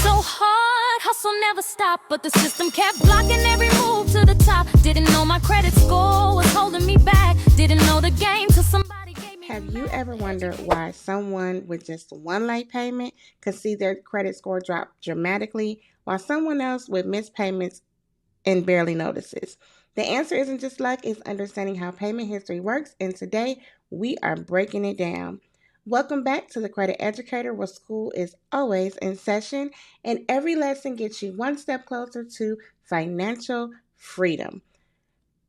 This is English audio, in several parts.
so hard, hustle never stopped, but the system kept blocking every move to the top. Didn't know my credit score was holding me back. Didn't know the game till somebody gave me. Have you ever wondered why someone with just one late payment could see their credit score drop dramatically while someone else with missed payments and barely notices? The answer isn't just luck, it's understanding how payment history works, and today we are breaking it down. Welcome back to the Credit Educator, where school is always in session and every lesson gets you one step closer to financial freedom.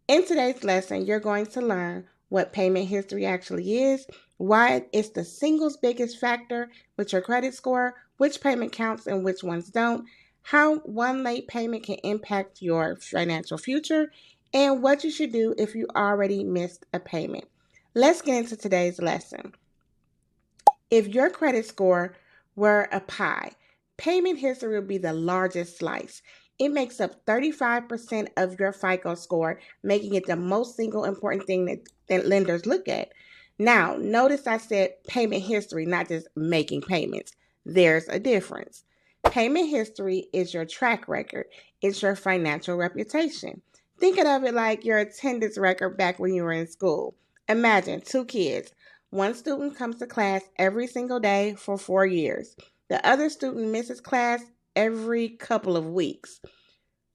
In today's lesson, you're going to learn what payment history actually is, why it's the single biggest factor with your credit score, which payment counts and which ones don't, how one late payment can impact your financial future, and what you should do if you already missed a payment. Let's get into today's lesson. If your credit score were a pie, payment history would be the largest slice. It makes up 35% of your FICO score, making it the most single important thing that lenders look at. Now, notice I said payment history, not just making payments. There's a difference. Payment history is your track record. It's your financial reputation. Think of it like your attendance record back when you were in school. Imagine 2 kids. One student comes to class every single day for 4 years. The other student misses class every couple of weeks.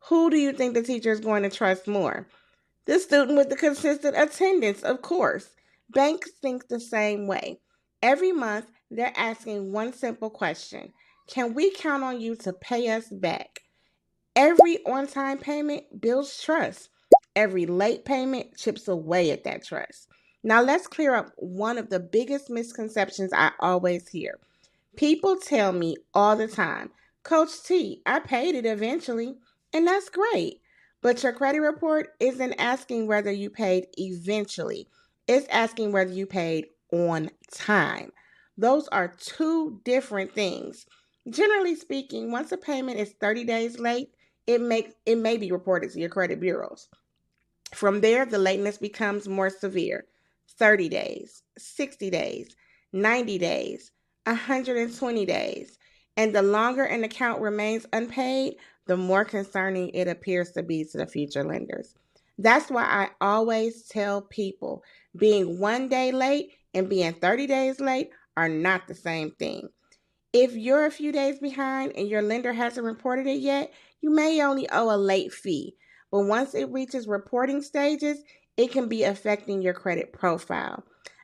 Who do you think the teacher is going to trust more? The student with the consistent attendance, of course. Banks think the same way. Every month, they're asking one simple question: can we count on you to pay us back? Every on-time payment builds trust. Every late payment chips away at that trust. Now let's clear up one of the biggest misconceptions I always hear. People tell me all the time, Coach T, I paid it eventually, and that's great. But your credit report isn't asking whether you paid eventually. It's asking whether you paid on time. Those are two different things. Generally speaking, once a payment is 30 days late, it may be reported to your credit bureaus. From there, the lateness becomes more severe. 30 days, 60 days, 90 days, 120 days. And the longer an account remains unpaid, the more concerning it appears to be to the future lenders. That's why I always tell people being 1 day late and being 30 days late are not the same thing. If you're a few days behind and your lender hasn't reported it yet, you may only owe a late fee. But once it reaches reporting stages, it can be affecting your credit profile.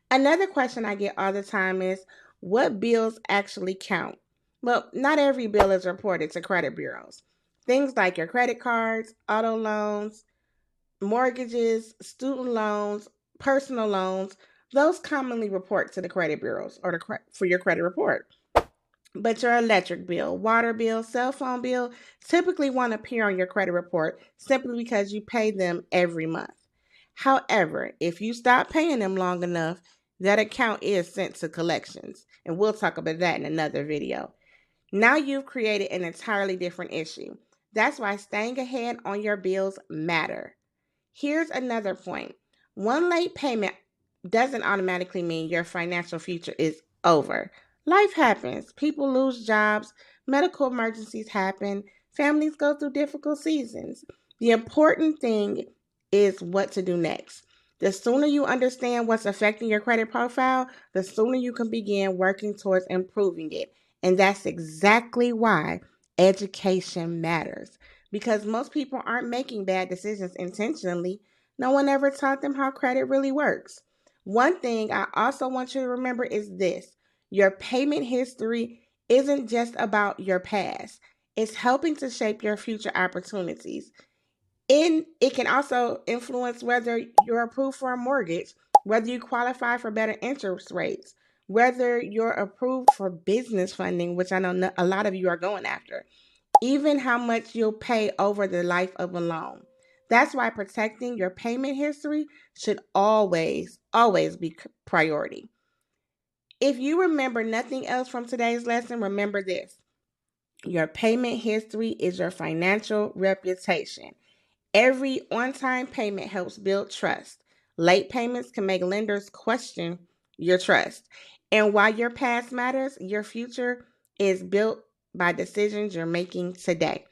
Another question I get all the time is, what bills actually count? Well, not every bill is reported to credit bureaus. Things like your credit cards, auto loans, mortgages, student loans, personal loans, those commonly report to the credit bureaus or for your credit report. But your electric bill, water bill, cell phone bill typically won't appear on your credit report simply because you pay them every month. However, if you stop paying them long enough, that account is sent to collections. And we'll talk about that in another video. Now you've created an entirely different issue. That's why staying ahead on your bills matter. Here's another point. One late payment doesn't automatically mean your financial future is over. Life happens. People lose jobs. Medical emergencies happen. Families go through difficult seasons. The important thing is what to do next. The sooner you understand what's affecting your credit profile, the sooner you can begin working towards improving it. And that's exactly why education matters. Because most people aren't making bad decisions intentionally. No one ever taught them how credit really works. One thing I also want you to remember is this: your payment history isn't just about your past, it's helping to shape your future opportunities. It can also influence whether you're approved for a mortgage, whether you qualify for better interest rates, whether you're approved for business funding, which I know a lot of you are going after, even how much you'll pay over the life of a loan. That's why protecting your payment history should always be priority. If you remember nothing else from today's lesson, remember this: your payment history is your financial reputation. Every on-time payment helps build trust. Late payments can make lenders question your trust. And while your past matters, your future is built by decisions you're making today.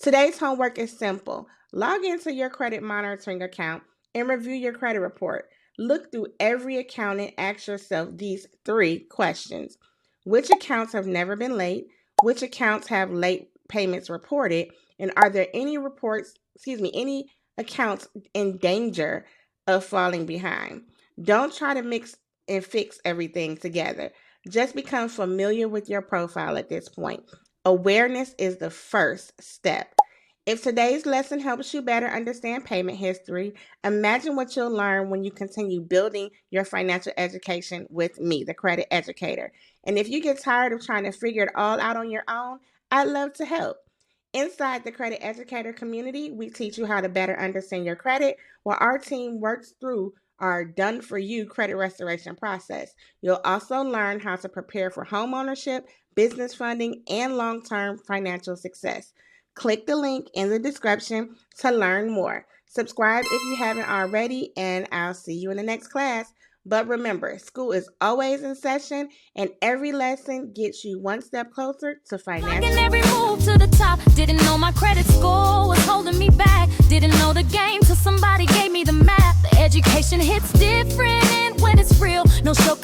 Today's homework is simple. Log into your credit monitoring account and review your credit report. Look through every account and ask yourself these 3 questions. Which accounts have never been late? Which accounts have late payments reported? And are there any accounts in danger of falling behind? Don't try to mix and fix everything together. Just become familiar with your profile at this point. Awareness is the first step. If today's lesson helps you better understand payment history, imagine what you'll learn when you continue building your financial education with me, the Credit Educator. And if you get tired of trying to figure it all out on your own, I'd love to help. Inside the Credit Educator community, we teach you how to better understand your credit while our team works through our done for you credit restoration process. You'll also learn how to prepare for home ownership, business funding, and long-term financial success. Click the link in the description to learn more. Subscribe if you haven't already, and I'll see you in the next class. But remember, school is always in session, and every lesson gets you one step closer to financial. Making every move to the top. Didn't know my credit score was holding me back. Didn't know the game till somebody gave me the map. The education hits different when it's real. No show.